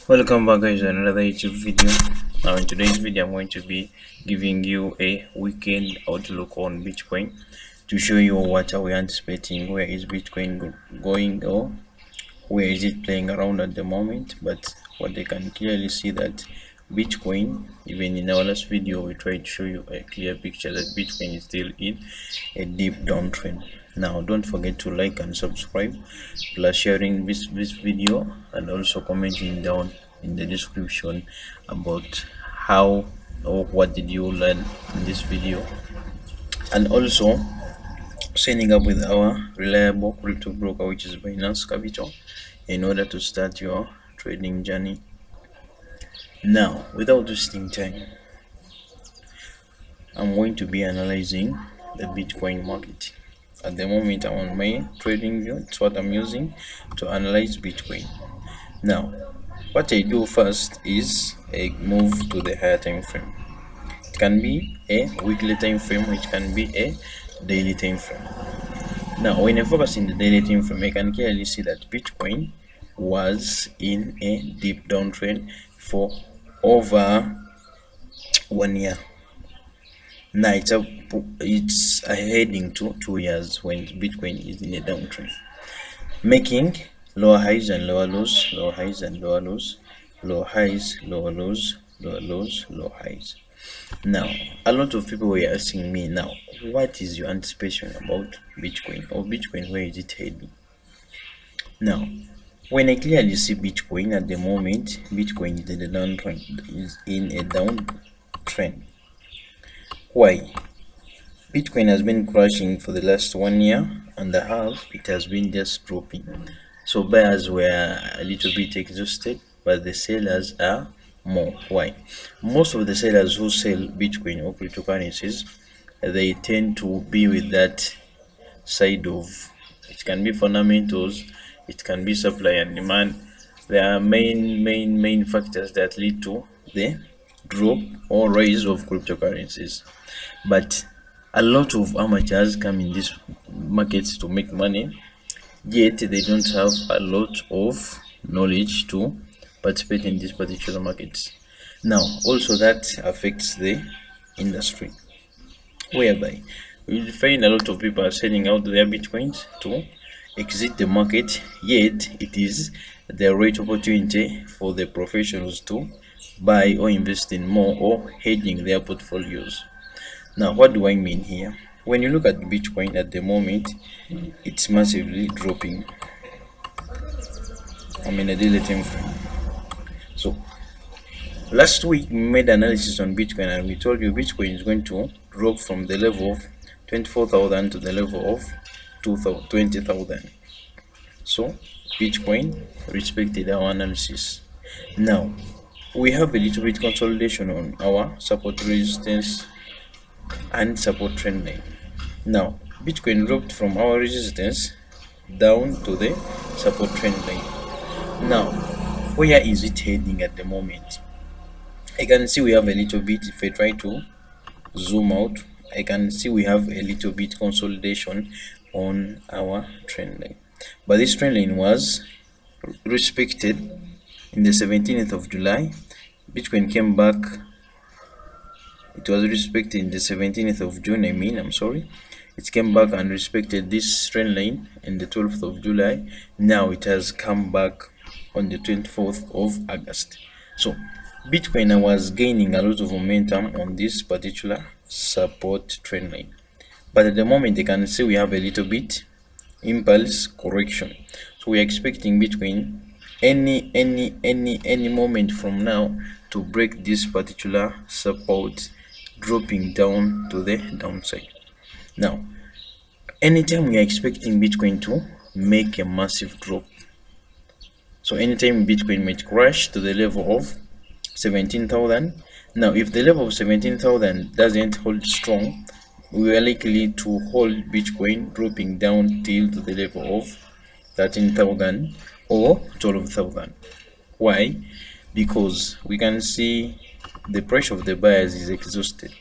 Welcome back guys to another YouTube video. Now in today's video I'm going to be giving you a weekend outlook on Bitcoin to show you what are we anticipating, where is Bitcoin going, or where is it playing around at the moment. But what they can clearly see that Bitcoin, even in our last video we tried to show you a clear picture that Bitcoin is still in a deep downtrend. Now don't forget to like and subscribe, plus sharing this video, and also commenting down in the description about how or what did you learn in this video, and also signing up with our reliable crypto broker, which is Binance Capital, in order to start your trading journey. Now without wasting time, I'm going to be analyzing the Bitcoin market. At the moment I'm on my trading view. It's what I'm using to analyze Bitcoin. Now what I do first is I move to the higher time frame. It can be a weekly time frame, which can be a daily time frame. Now when I focus in the daily time frame, I can clearly see that Bitcoin was in a deep downtrend for over 1 year. Now it's heading to 2 years when Bitcoin is in a downtrend, making lower highs and lower lows, lower highs and lower lows, lower highs, lower lows, lower lows, lower highs. Now a lot of people were asking me, now what is your anticipation about Bitcoin, or Bitcoin, where is it heading? Now when I clearly see Bitcoin at the moment, Bitcoin is in a downtrend. Why? Bitcoin has been crashing for the last 1 year and a half. It has been just dropping. So buyers were a little bit exhausted, but the sellers are more. Why? Most of the sellers who sell Bitcoin or cryptocurrencies, they tend to be with that side of, it can be fundamentals, it can be supply and demand. There are main factors that lead to the drop or rise of cryptocurrencies. But a lot of amateurs come in these markets to make money, yet they don't have a lot of knowledge to participate in these particular markets. Now also that affects the industry, whereby we find a lot of people are selling out their Bitcoins to exit the market, yet it is the right opportunity for the professionals to buy or invest in more or hedging their portfolios. Now what do I mean here? When you look at Bitcoin at the moment, it's massively dropping. I'm in a daily time frame. So last week we made analysis on Bitcoin and we told you Bitcoin is going to drop from the level of 24,000 to the level of 20,000. So Bitcoin respected our analysis. Now we have a little bit consolidation on our support, resistance and support trend line. Now Bitcoin dropped from our resistance down to the support trend line. Now where is it heading at the moment? I can see we have a little bit, if I try to zoom out, I can see we have a little bit consolidation on our trend line, but this trend line was respected in the 17th of July. Bitcoin came back, it was respected in the 17th of June, it came back and respected this trend line in the 12th of July. Now it has come back on the 24th of August. So Bitcoin was gaining a lot of momentum on this particular support trend line, but at the moment you can see we have a little bit impulse correction. So we are expecting Bitcoin any moment from now to break this particular support, dropping down to the downside. Now anytime we are expecting Bitcoin to make a massive drop, so anytime Bitcoin might crash to the level of 17,000. Now if the level of 17,000 doesn't hold strong, we are likely to hold Bitcoin dropping down till to the level of 13,000 or 12,000. Why? Because we can see the pressure of the buyers is exhausted.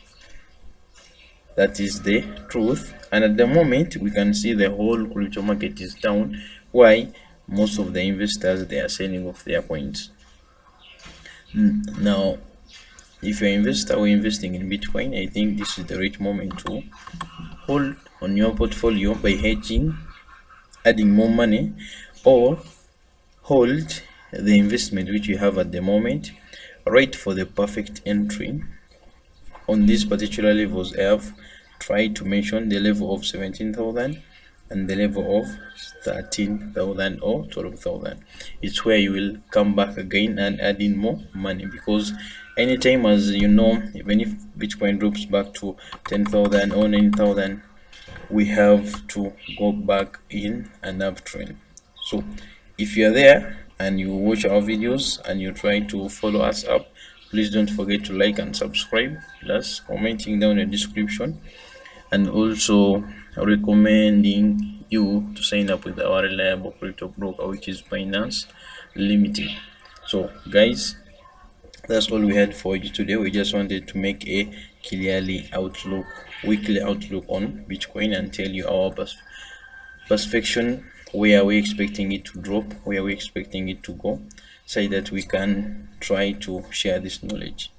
That is the truth. And at the moment we can see the whole crypto market is down. Why? Most of the investors, they are selling off their coins. Now, if you're investor or investing in Bitcoin, I think this is the right moment to hold on your portfolio by hedging, adding more money, or hold the investment which you have at the moment, right for the perfect entry. On these particular levels, I have tried to mention the level of 17,000 and the level of 13,000 or 12,000. It's where you will come back again and add in more money, because anytime, as you know, even if Bitcoin drops back to 10,000 or 9,000, we have to go back in an uptrend. So if you're there and you watch our videos and you try to follow us up, please don't forget to like and subscribe, plus commenting down in the description, and also recommending you to sign up with our reliable crypto broker, which is Binance Limited. So guys, that's all we had for you today. We just wanted to make a weekly outlook on Bitcoin, and tell you our perspective. Where are we expecting it to drop? Where are we expecting it to go? So that we can try to share this knowledge.